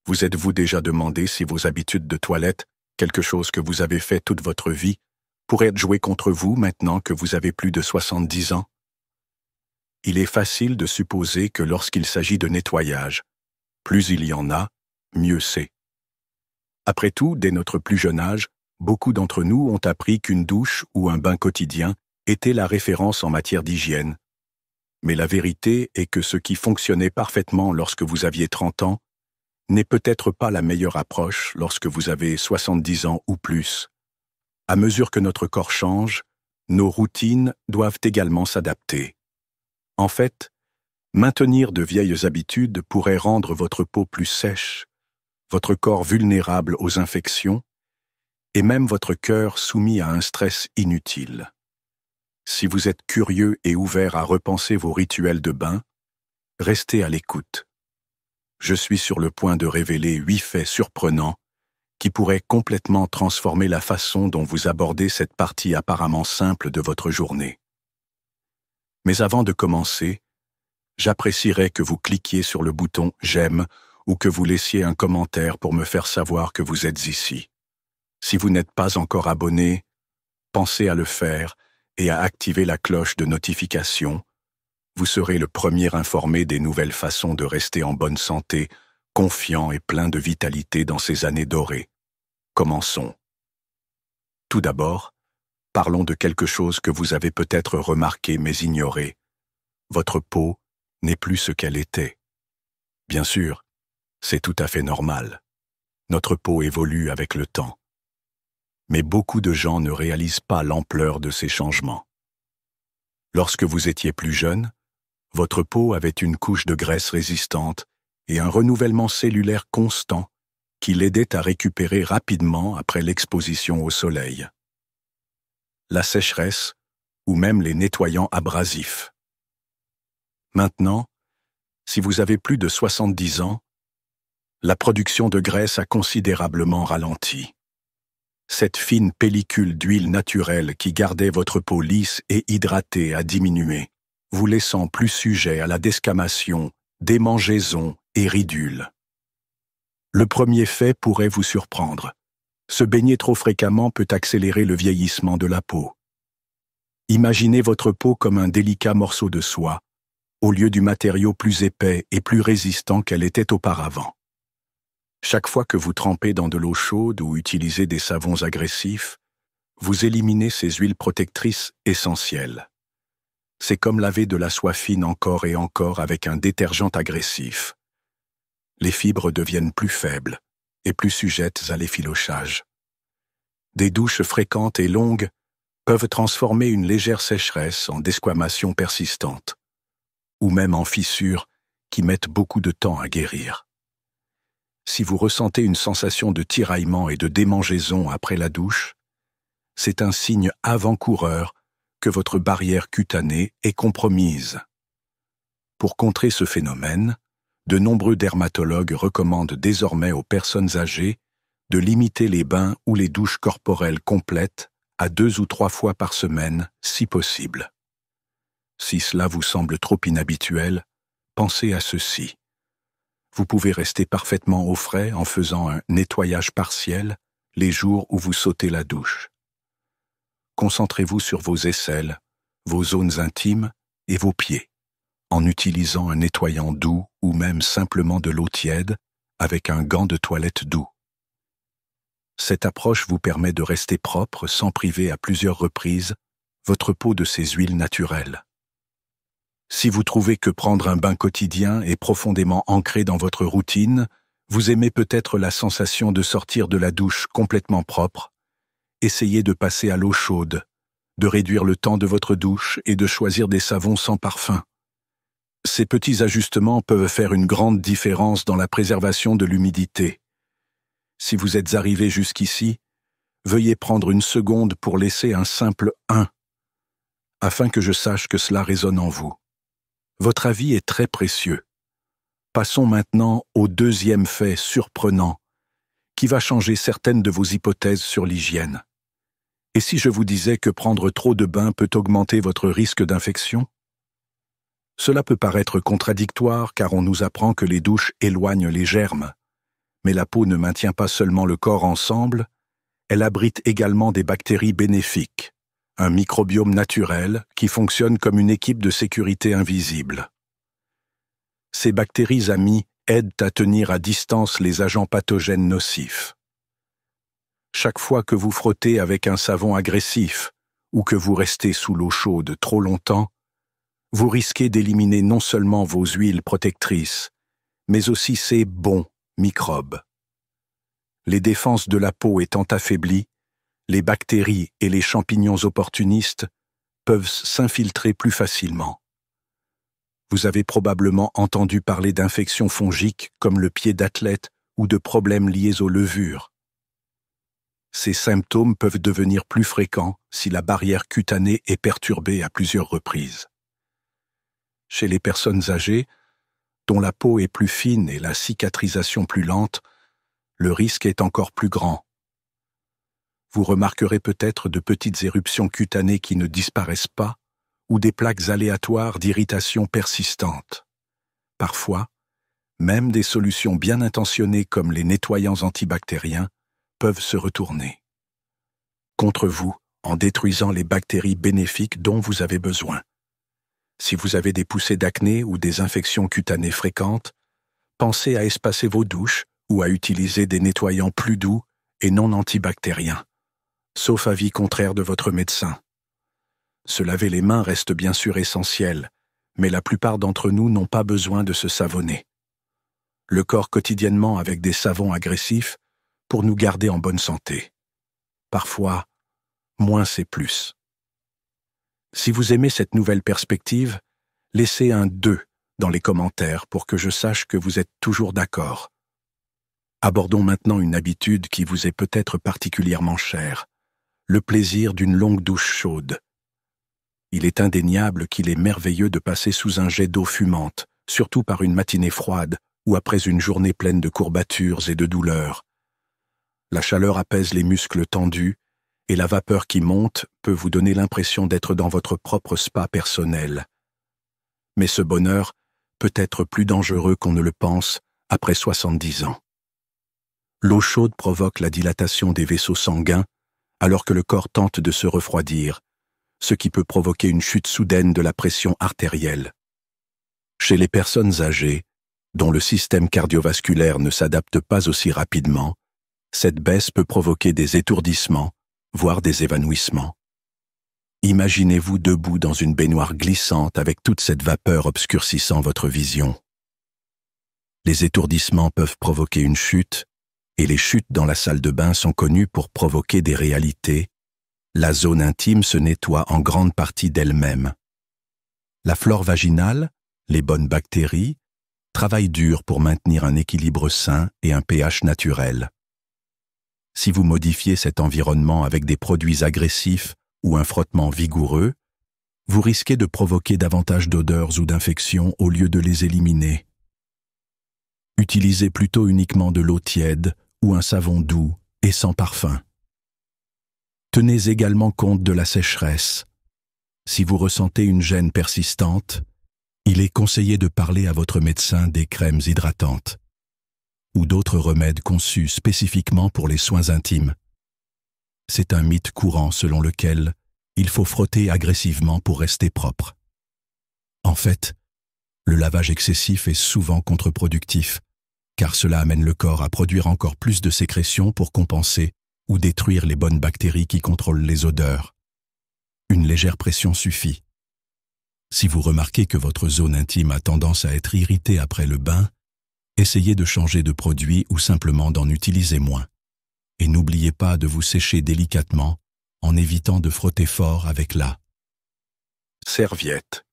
Vous êtes-vous déjà demandé si vos habitudes de toilette, quelque chose que vous avez fait toute votre vie, pourraient être jouées contre vous maintenant que vous avez plus de 70 ans? Il est facile de supposer que lorsqu'il s'agit de nettoyage, plus il y en a, mieux c'est. Après tout, dès notre plus jeune âge, beaucoup d'entre nous ont appris qu'une douche ou un bain quotidien était la référence en matière d'hygiène. Mais la vérité est que ce qui fonctionnait parfaitement lorsque vous aviez 30 ans n'est peut-être pas la meilleure approche lorsque vous avez 70 ans ou plus. À mesure que notre corps change, nos routines doivent également s'adapter. En fait, maintenir de vieilles habitudes pourrait rendre votre peau plus sèche, votre corps vulnérable aux infections et même votre cœur soumis à un stress inutile. Si vous êtes curieux et ouvert à repenser vos rituels de bain, restez à l'écoute. Je suis sur le point de révéler 8 faits surprenants qui pourraient complètement transformer la façon dont vous abordez cette partie apparemment simple de votre journée. Mais avant de commencer, j'apprécierais que vous cliquiez sur le bouton « J'aime » ou que vous laissiez un commentaire pour me faire savoir que vous êtes ici. Si vous n'êtes pas encore abonné, pensez à le faire et à activer la cloche de notification. Vous serez le premier informé des nouvelles façons de rester en bonne santé, confiant et plein de vitalité dans ces années dorées. Commençons. Tout d'abord, parlons de quelque chose que vous avez peut-être remarqué mais ignoré. Votre peau n'est plus ce qu'elle était. Bien sûr, c'est tout à fait normal. Notre peau évolue avec le temps. Mais beaucoup de gens ne réalisent pas l'ampleur de ces changements. Lorsque vous étiez plus jeune, votre peau avait une couche de graisse résistante et un renouvellement cellulaire constant qui l'aidait à récupérer rapidement après l'exposition au soleil. La sécheresse ou même les nettoyants abrasifs. Maintenant, si vous avez plus de 70 ans, la production de graisse a considérablement ralenti. Cette fine pellicule d'huile naturelle qui gardait votre peau lisse et hydratée a diminué, vous laissant plus sujet à la desquamation, démangeaison et ridules. Le premier fait pourrait vous surprendre. Se baigner trop fréquemment peut accélérer le vieillissement de la peau. Imaginez votre peau comme un délicat morceau de soie, au lieu du matériau plus épais et plus résistant qu'elle était auparavant. Chaque fois que vous trempez dans de l'eau chaude ou utilisez des savons agressifs, vous éliminez ces huiles protectrices essentielles. C'est comme laver de la soie fine encore et encore avec un détergent agressif. Les fibres deviennent plus faibles et plus sujettes à l'effilochage. Des douches fréquentes et longues peuvent transformer une légère sécheresse en desquamation persistante, ou même en fissures qui mettent beaucoup de temps à guérir. Si vous ressentez une sensation de tiraillement et de démangeaison après la douche, c'est un signe avant-coureur que votre barrière cutanée est compromise. Pour contrer ce phénomène, de nombreux dermatologues recommandent désormais aux personnes âgées de limiter les bains ou les douches corporelles complètes à 2 ou 3 fois par semaine, si possible. Si cela vous semble trop inhabituel, pensez à ceci. Vous pouvez rester parfaitement au frais en faisant un nettoyage partiel les jours où vous sautez la douche. Concentrez-vous sur vos aisselles, vos zones intimes et vos pieds, en utilisant un nettoyant doux ou même simplement de l'eau tiède avec un gant de toilette doux. Cette approche vous permet de rester propre sans priver à plusieurs reprises votre peau de ses huiles naturelles. Si vous trouvez que prendre un bain quotidien est profondément ancré dans votre routine, vous aimez peut-être la sensation de sortir de la douche complètement propre, essayez de passer à l'eau chaude, de réduire le temps de votre douche et de choisir des savons sans parfum. Ces petits ajustements peuvent faire une grande différence dans la préservation de l'humidité. Si vous êtes arrivé jusqu'ici, veuillez prendre une seconde pour laisser un simple « 1 » afin que je sache que cela résonne en vous. Votre avis est très précieux. Passons maintenant au deuxième fait surprenant qui va changer certaines de vos hypothèses sur l'hygiène. Et si je vous disais que prendre trop de bains peut augmenter votre risque d'infection? Cela peut paraître contradictoire car on nous apprend que les douches éloignent les germes. Mais la peau ne maintient pas seulement le corps ensemble, elle abrite également des bactéries bénéfiques, un microbiome naturel qui fonctionne comme une équipe de sécurité invisible. Ces bactéries amies aident à tenir à distance les agents pathogènes nocifs. Chaque fois que vous frottez avec un savon agressif ou que vous restez sous l'eau chaude trop longtemps, vous risquez d'éliminer non seulement vos huiles protectrices, mais aussi ces bons microbes. Les défenses de la peau étant affaiblies, les bactéries et les champignons opportunistes peuvent s'infiltrer plus facilement. Vous avez probablement entendu parler d'infections fongiques comme le pied d'athlète ou de problèmes liés aux levures. Ces symptômes peuvent devenir plus fréquents si la barrière cutanée est perturbée à plusieurs reprises. Chez les personnes âgées, dont la peau est plus fine et la cicatrisation plus lente, le risque est encore plus grand. Vous remarquerez peut-être de petites éruptions cutanées qui ne disparaissent pas ou des plaques aléatoires d'irritation persistante. Parfois, même des solutions bien intentionnées comme les nettoyants antibactériens peuvent se retourner contre vous en détruisant les bactéries bénéfiques dont vous avez besoin. Si vous avez des poussées d'acné ou des infections cutanées fréquentes, pensez à espacer vos douches ou à utiliser des nettoyants plus doux et non antibactériens, sauf avis contraire de votre médecin. Se laver les mains reste bien sûr essentiel, mais la plupart d'entre nous n'ont pas besoin de se savonner. Le corps quotidiennement avec des savons agressifs pour nous garder en bonne santé. Parfois, moins c'est plus. Si vous aimez cette nouvelle perspective, laissez un 2 dans les commentaires pour que je sache que vous êtes toujours d'accord. Abordons maintenant une habitude qui vous est peut-être particulièrement chère, le plaisir d'une longue douche chaude. Il est indéniable qu'il est merveilleux de passer sous un jet d'eau fumante, surtout par une matinée froide ou après une journée pleine de courbatures et de douleurs. La chaleur apaise les muscles tendus et la vapeur qui monte peut vous donner l'impression d'être dans votre propre spa personnel. Mais ce bonheur peut être plus dangereux qu'on ne le pense après 70 ans. L'eau chaude provoque la dilatation des vaisseaux sanguins alors que le corps tente de se refroidir, ce qui peut provoquer une chute soudaine de la pression artérielle. Chez les personnes âgées, dont le système cardiovasculaire ne s'adapte pas aussi rapidement, cette baisse peut provoquer des étourdissements, voire des évanouissements. Imaginez-vous debout dans une baignoire glissante avec toute cette vapeur obscurcissant votre vision. Les étourdissements peuvent provoquer une chute, et les chutes dans la salle de bain sont connues pour provoquer des réalités. La zone intime se nettoie en grande partie d'elle-même. La flore vaginale, les bonnes bactéries, travaillent dur pour maintenir un équilibre sain et un pH naturel. Si vous modifiez cet environnement avec des produits agressifs ou un frottement vigoureux, vous risquez de provoquer davantage d'odeurs ou d'infections au lieu de les éliminer. Utilisez plutôt uniquement de l'eau tiède ou un savon doux et sans parfum. Tenez également compte de la sécheresse. Si vous ressentez une gêne persistante, il est conseillé de parler à votre médecin des crèmes hydratantes ou d'autres remèdes conçus spécifiquement pour les soins intimes. C'est un mythe courant selon lequel il faut frotter agressivement pour rester propre. En fait, le lavage excessif est souvent contre-productif, car cela amène le corps à produire encore plus de sécrétions pour compenser ou détruire les bonnes bactéries qui contrôlent les odeurs. Une légère pression suffit. Si vous remarquez que votre zone intime a tendance à être irritée après le bain, essayez de changer de produit ou simplement d'en utiliser moins. Et n'oubliez pas de vous sécher délicatement en évitant de frotter fort avec la serviette.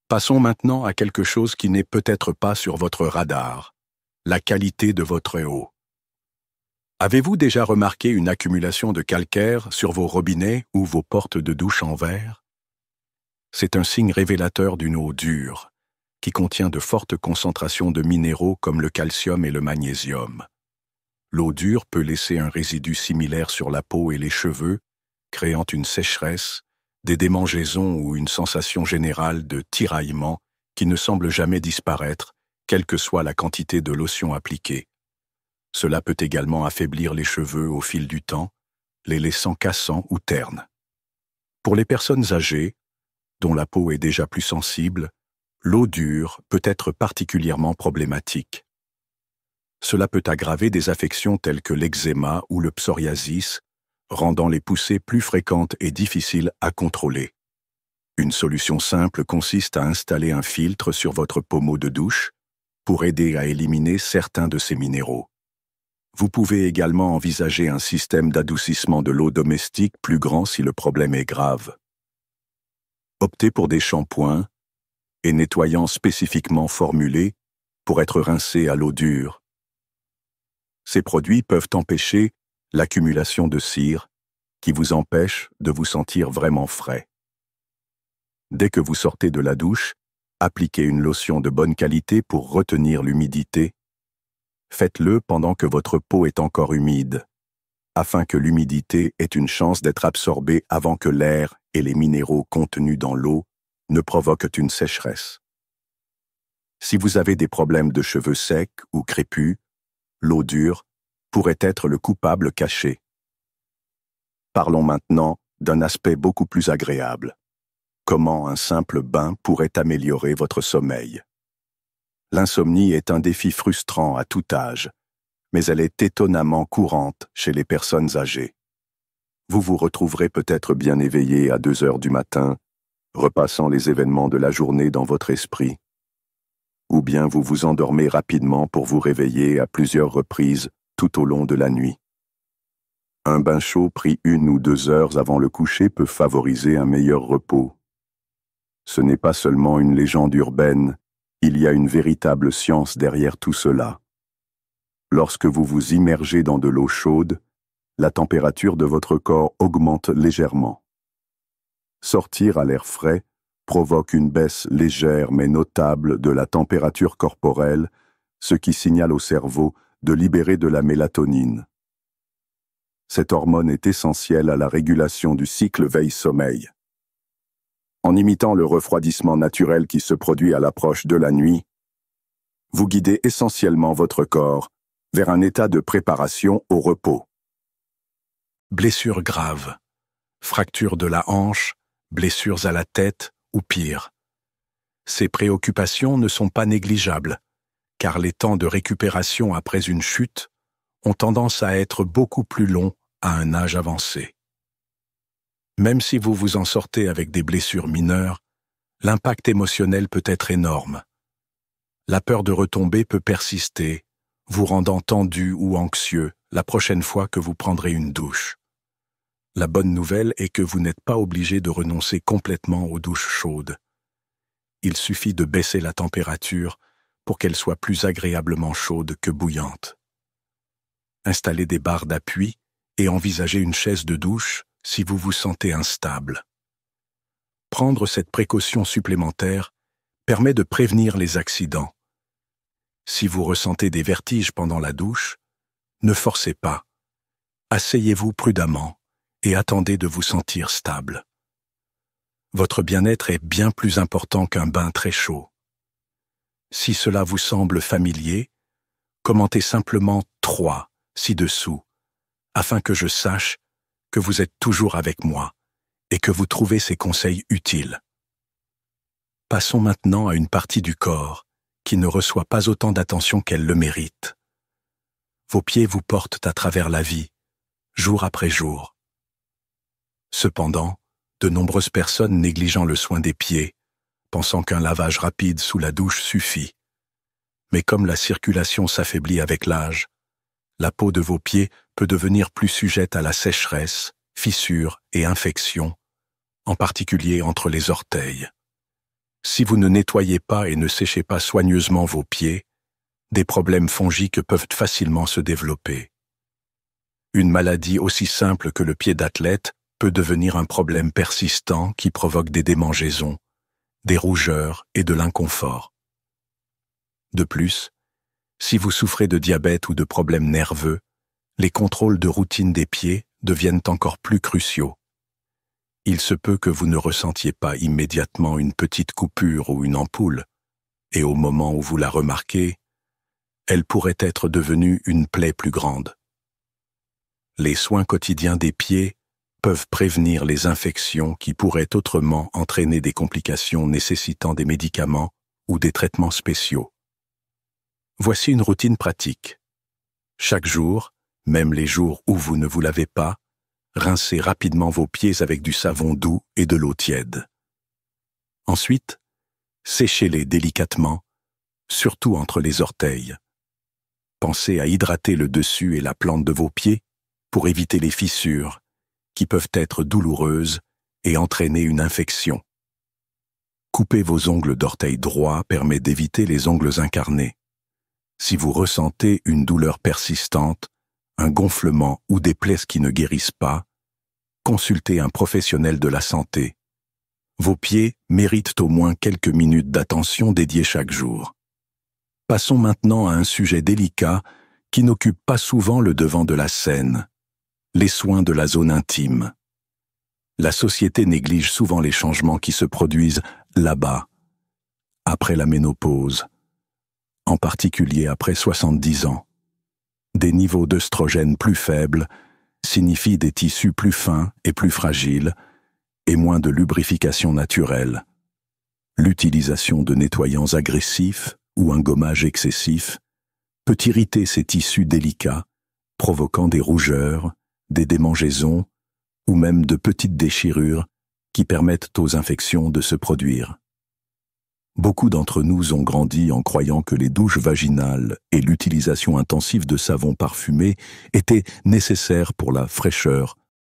Passons maintenant à quelque chose qui n'est peut-être pas sur votre radar, la qualité de votre eau. Avez-vous déjà remarqué une accumulation de calcaire sur vos robinets ou vos portes de douche en verre? C'est un signe révélateur d'une eau dure, qui contient de fortes concentrations de minéraux comme le calcium et le magnésium. L'eau dure peut laisser un résidu similaire sur la peau et les cheveux, créant une sécheresse, des démangeaisons ou une sensation générale de tiraillement qui ne semble jamais disparaître, quelle que soit la quantité de lotion appliquée. Cela peut également affaiblir les cheveux au fil du temps, les laissant cassants ou ternes. Pour les personnes âgées, dont la peau est déjà plus sensible, l'eau dure peut être particulièrement problématique. Cela peut aggraver des affections telles que l'eczéma ou le psoriasis, rendant les poussées plus fréquentes et difficiles à contrôler. Une solution simple consiste à installer un filtre sur votre pommeau de douche pour aider à éliminer certains de ces minéraux. Vous pouvez également envisager un système d'adoucissement de l'eau domestique plus grand si le problème est grave. Optez pour des shampoings et nettoyants spécifiquement formulés pour être rincés à l'eau dure. Ces produits peuvent empêcher l'accumulation de cire qui vous empêche de vous sentir vraiment frais. Dès que vous sortez de la douche, appliquez une lotion de bonne qualité pour retenir l'humidité. Faites-le pendant que votre peau est encore humide, afin que l'humidité ait une chance d'être absorbée avant que l'air et les minéraux contenus dans l'eau ne provoquent une sécheresse. Si vous avez des problèmes de cheveux secs ou crépus, l'eau dure pourrait être le coupable caché. Parlons maintenant d'un aspect beaucoup plus agréable. Comment un simple bain pourrait améliorer votre sommeil? L'insomnie est un défi frustrant à tout âge, mais elle est étonnamment courante chez les personnes âgées. Vous vous retrouverez peut-être bien éveillé à 2 heures du matin, repassant les événements de la journée dans votre esprit. Ou bien vous vous endormez rapidement pour vous réveiller à plusieurs reprises tout au long de la nuit. Un bain chaud pris 1 ou 2 heures avant le coucher peut favoriser un meilleur repos. Ce n'est pas seulement une légende urbaine, il y a une véritable science derrière tout cela. Lorsque vous vous immergez dans de l'eau chaude, la température de votre corps augmente légèrement. Sortir à l'air frais provoque une baisse légère mais notable de la température corporelle, ce qui signale au cerveau de libérer de la mélatonine. Cette hormone est essentielle à la régulation du cycle veille-sommeil. En imitant le refroidissement naturel qui se produit à l'approche de la nuit, vous guidez essentiellement votre corps vers un état de préparation au repos. Blessures graves, fractures de la hanche, blessures à la tête ou pire. Ces préoccupations ne sont pas négligeables, car les temps de récupération après une chute ont tendance à être beaucoup plus longs à un âge avancé. Même si vous vous en sortez avec des blessures mineures, l'impact émotionnel peut être énorme. La peur de retomber peut persister, vous rendant tendu ou anxieux la prochaine fois que vous prendrez une douche. La bonne nouvelle est que vous n'êtes pas obligé de renoncer complètement aux douches chaudes. Il suffit de baisser la température pour qu'elle soit plus agréablement chaude que bouillante. Installez des barres d'appui et envisagez une chaise de douche si vous vous sentez instable. Prendre cette précaution supplémentaire permet de prévenir les accidents. Si vous ressentez des vertiges pendant la douche, ne forcez pas. Asseyez-vous prudemment et attendez de vous sentir stable. Votre bien-être est bien plus important qu'un bain très chaud. Si cela vous semble familier, commentez simplement 3 ci-dessous, afin que je sache que vous êtes toujours avec moi et que vous trouvez ces conseils utiles. Passons maintenant à une partie du corps qui ne reçoit pas autant d'attention qu'elle le mérite. Vos pieds vous portent à travers la vie, jour après jour. Cependant, de nombreuses personnes négligeant le soin des pieds, pensant qu'un lavage rapide sous la douche suffit. Mais comme la circulation s'affaiblit avec l'âge, la peau de vos pieds peut devenir plus sujette à la sécheresse, fissures et infections, en particulier entre les orteils. Si vous ne nettoyez pas et ne séchez pas soigneusement vos pieds, des problèmes fongiques peuvent facilement se développer. Une maladie aussi simple que le pied d'athlète peut devenir un problème persistant qui provoque des démangeaisons, des rougeurs et de l'inconfort. De plus, si vous souffrez de diabète ou de problèmes nerveux, les contrôles de routine des pieds deviennent encore plus cruciaux. Il se peut que vous ne ressentiez pas immédiatement une petite coupure ou une ampoule, et au moment où vous la remarquez, elle pourrait être devenue une plaie plus grande. Les soins quotidiens des pieds peuvent prévenir les infections qui pourraient autrement entraîner des complications nécessitant des médicaments ou des traitements spéciaux. Voici une routine pratique. Chaque jour, même les jours où vous ne vous lavez pas, rincez rapidement vos pieds avec du savon doux et de l'eau tiède. Ensuite, séchez-les délicatement, surtout entre les orteils. Pensez à hydrater le dessus et la plante de vos pieds pour éviter les fissures, qui peuvent être douloureuses et entraîner une infection. Couper vos ongles d'orteil droit permet d'éviter les ongles incarnés. Si vous ressentez une douleur persistante, un gonflement ou des plaies qui ne guérissent pas, consultez un professionnel de la santé. Vos pieds méritent au moins quelques minutes d'attention dédiée chaque jour. Passons maintenant à un sujet délicat qui n'occupe pas souvent le devant de la scène, les soins de la zone intime. La société néglige souvent les changements qui se produisent là-bas, après la ménopause, en particulier après 70 ans. Des niveaux d'œstrogène plus faibles signifient des tissus plus fins et plus fragiles et moins de lubrification naturelle. L'utilisation de nettoyants agressifs ou un gommage excessif peut irriter ces tissus délicats, provoquant des rougeurs, des démangeaisons ou même de petites déchirures qui permettent aux infections de se produire. Beaucoup d'entre nous ont grandi en croyant que les douches vaginales et l'utilisation intensive de savons parfumés étaient nécessaires pour la fraîcheur